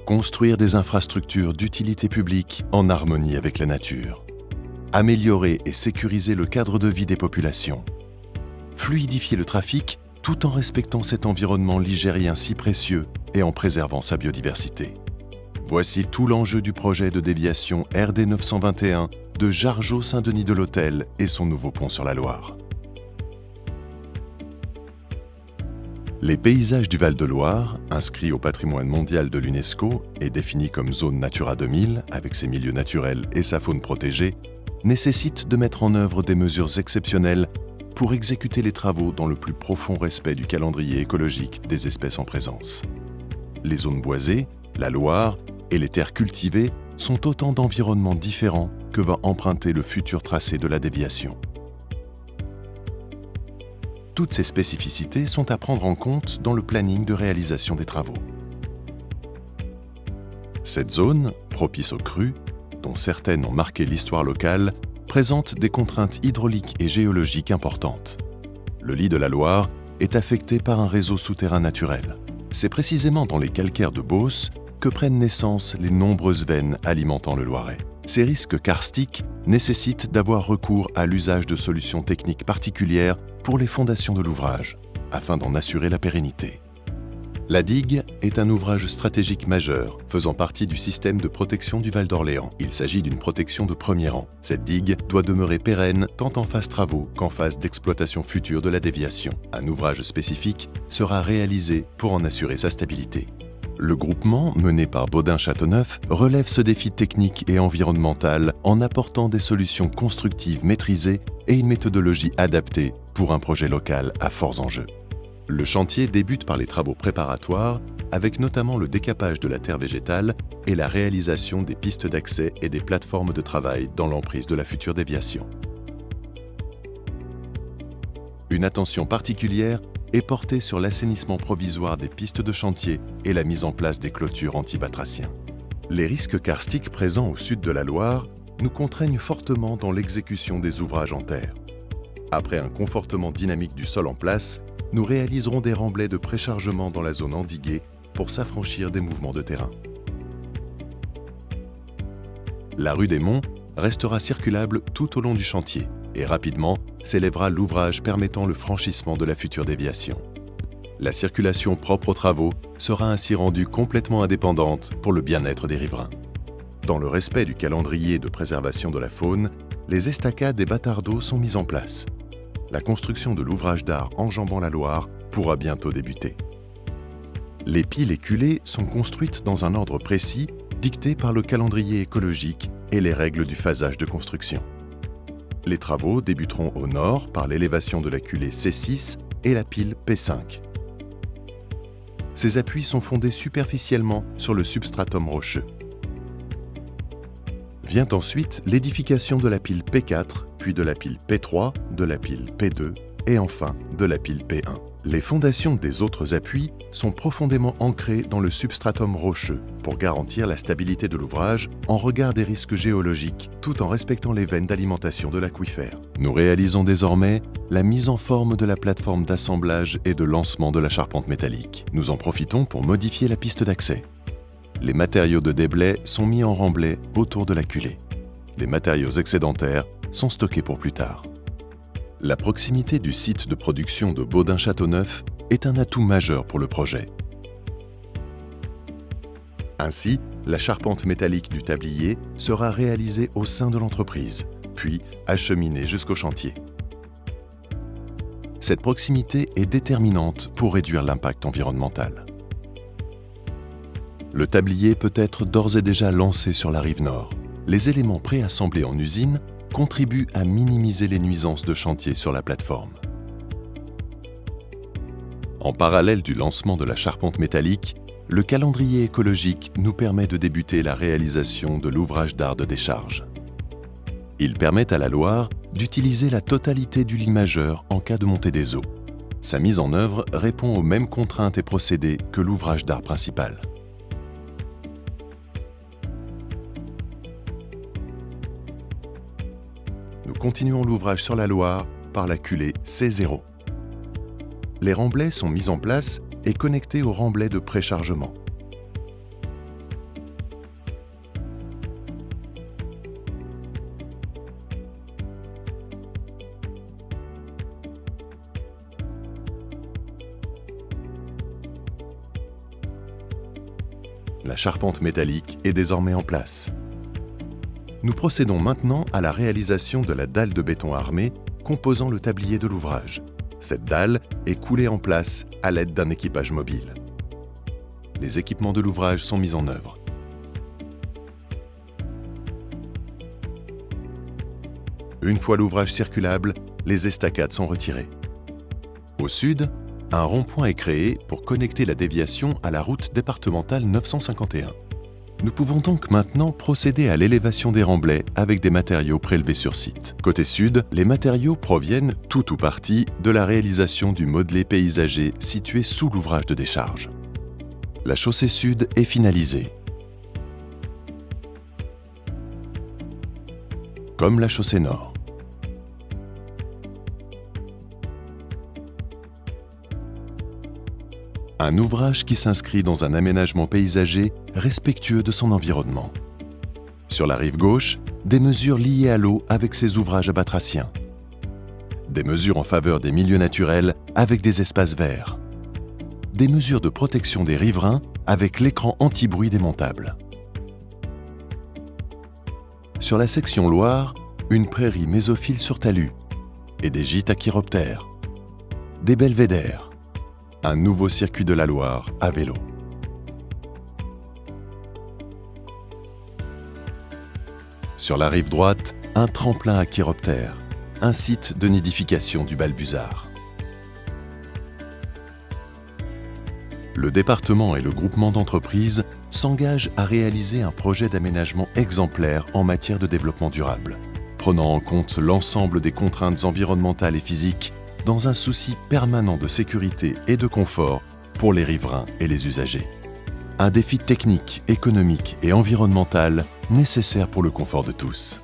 Construire des infrastructures d'utilité publique en harmonie avec la nature. Améliorer et sécuriser le cadre de vie des populations. Fluidifier le trafic tout en respectant cet environnement ligérien si précieux et en préservant sa biodiversité. Voici tout l'enjeu du projet de déviation RD 921 de Jargeau-Saint-Denis-de-l'Hôtel et son nouveau pont sur la Loire. Les paysages du Val-de-Loire, inscrits au patrimoine mondial de l'UNESCO et définis comme zone Natura 2000 avec ses milieux naturels et sa faune protégée, nécessitent de mettre en œuvre des mesures exceptionnelles pour exécuter les travaux dans le plus profond respect du calendrier écologique des espèces en présence. Les zones boisées, la Loire et les terres cultivées sont autant d'environnements différents que va emprunter le futur tracé de la déviation. Toutes ces spécificités sont à prendre en compte dans le planning de réalisation des travaux. Cette zone, propice aux crues, dont certaines ont marqué l'histoire locale, présente des contraintes hydrauliques et géologiques importantes. Le lit de la Loire est affecté par un réseau souterrain naturel. C'est précisément dans les calcaires de Beauce que prennent naissance les nombreuses veines alimentant le Loiret. Ces risques karstiques nécessitent d'avoir recours à l'usage de solutions techniques particulières pour les fondations de l'ouvrage, afin d'en assurer la pérennité. La digue est un ouvrage stratégique majeur, faisant partie du système de protection du Val d'Orléans. Il s'agit d'une protection de premier rang. Cette digue doit demeurer pérenne tant en phase travaux qu'en phase d'exploitation future de la déviation. Un ouvrage spécifique sera réalisé pour en assurer sa stabilité. Le groupement, mené par Baudin-Châteauneuf, relève ce défi technique et environnemental en apportant des solutions constructives maîtrisées et une méthodologie adaptée pour un projet local à forts enjeux. Le chantier débute par les travaux préparatoires, avec notamment le décapage de la terre végétale et la réalisation des pistes d'accès et des plateformes de travail dans l'emprise de la future déviation. Une attention particulière est portée sur l'assainissement provisoire des pistes de chantier et la mise en place des clôtures anti-batraciens. Les risques karstiques présents au sud de la Loire nous contraignent fortement dans l'exécution des ouvrages en terre. Après un confortement dynamique du sol en place, nous réaliserons des remblais de préchargement dans la zone endiguée pour s'affranchir des mouvements de terrain. La rue des Monts restera circulable tout au long du chantier et rapidement s'élèvera l'ouvrage permettant le franchissement de la future déviation. La circulation propre aux travaux sera ainsi rendue complètement indépendante pour le bien-être des riverains. Dans le respect du calendrier de préservation de la faune, les estacades et battars d'eau sont mis en place. La construction de l'ouvrage d'art enjambant la Loire pourra bientôt débuter. Les piles et culées sont construites dans un ordre précis, dicté par le calendrier écologique et les règles du phasage de construction. Les travaux débuteront au nord par l'élévation de la culée C6 et la pile P5. Ces appuis sont fondés superficiellement sur le substratum rocheux. Vient ensuite l'édification de la pile P4, puis de la pile P3, de la pile P2 et enfin de la pile P1. Les fondations des autres appuis sont profondément ancrées dans le substratum rocheux pour garantir la stabilité de l'ouvrage en regard des risques géologiques tout en respectant les veines d'alimentation de l'aquifère. Nous réalisons désormais la mise en forme de la plateforme d'assemblage et de lancement de la charpente métallique. Nous en profitons pour modifier la piste d'accès. Les matériaux de déblai sont mis en remblai autour de la culée. Les matériaux excédentaires sont stockés pour plus tard. La proximité du site de production de Baudin-Châteauneuf est un atout majeur pour le projet. Ainsi, la charpente métallique du tablier sera réalisée au sein de l'entreprise, puis acheminée jusqu'au chantier. Cette proximité est déterminante pour réduire l'impact environnemental. Le tablier peut être d'ores et déjà lancé sur la rive nord. Les éléments préassemblés en usine contribuent à minimiser les nuisances de chantier sur la plateforme. En parallèle du lancement de la charpente métallique, le calendrier écologique nous permet de débuter la réalisation de l'ouvrage d'art de décharge. Il permet à la Loire d'utiliser la totalité du lit majeur en cas de montée des eaux. Sa mise en œuvre répond aux mêmes contraintes et procédés que l'ouvrage d'art principal. Nous continuons l'ouvrage sur la Loire par la culée C0. Les remblais sont mis en place et connectés aux remblais de préchargement. La charpente métallique est désormais en place. Nous procédons maintenant à la réalisation de la dalle de béton armé composant le tablier de l'ouvrage. Cette dalle est coulée en place à l'aide d'un équipage mobile. Les équipements de l'ouvrage sont mis en œuvre. Une fois l'ouvrage circulable, les estacades sont retirées. Au sud, un rond-point est créé pour connecter la déviation à la route départementale 951. Nous pouvons donc maintenant procéder à l'élévation des remblais avec des matériaux prélevés sur site. Côté sud, les matériaux proviennent, tout ou partie, de la réalisation du modelé paysager situé sous l'ouvrage de décharge. La chaussée sud est finalisée. Comme la chaussée nord. Un ouvrage qui s'inscrit dans un aménagement paysager respectueux de son environnement. Sur la rive gauche, des mesures liées à l'eau avec ses ouvrages batraciens. Des mesures en faveur des milieux naturels avec des espaces verts. Des mesures de protection des riverains avec l'écran anti-bruit démontable. Sur la section Loire, une prairie mésophile sur talus et des gîtes à chiroptères. Des belvédères. Un nouveau circuit de la Loire à vélo. Sur la rive droite, un tremplin à chiroptères, un site de nidification du balbuzard. Le département et le groupement d'entreprises s'engagent à réaliser un projet d'aménagement exemplaire en matière de développement durable, prenant en compte l'ensemble des contraintes environnementales et physiques dans un souci permanent de sécurité et de confort pour les riverains et les usagers. Un défi technique, économique et environnemental nécessaire pour le confort de tous.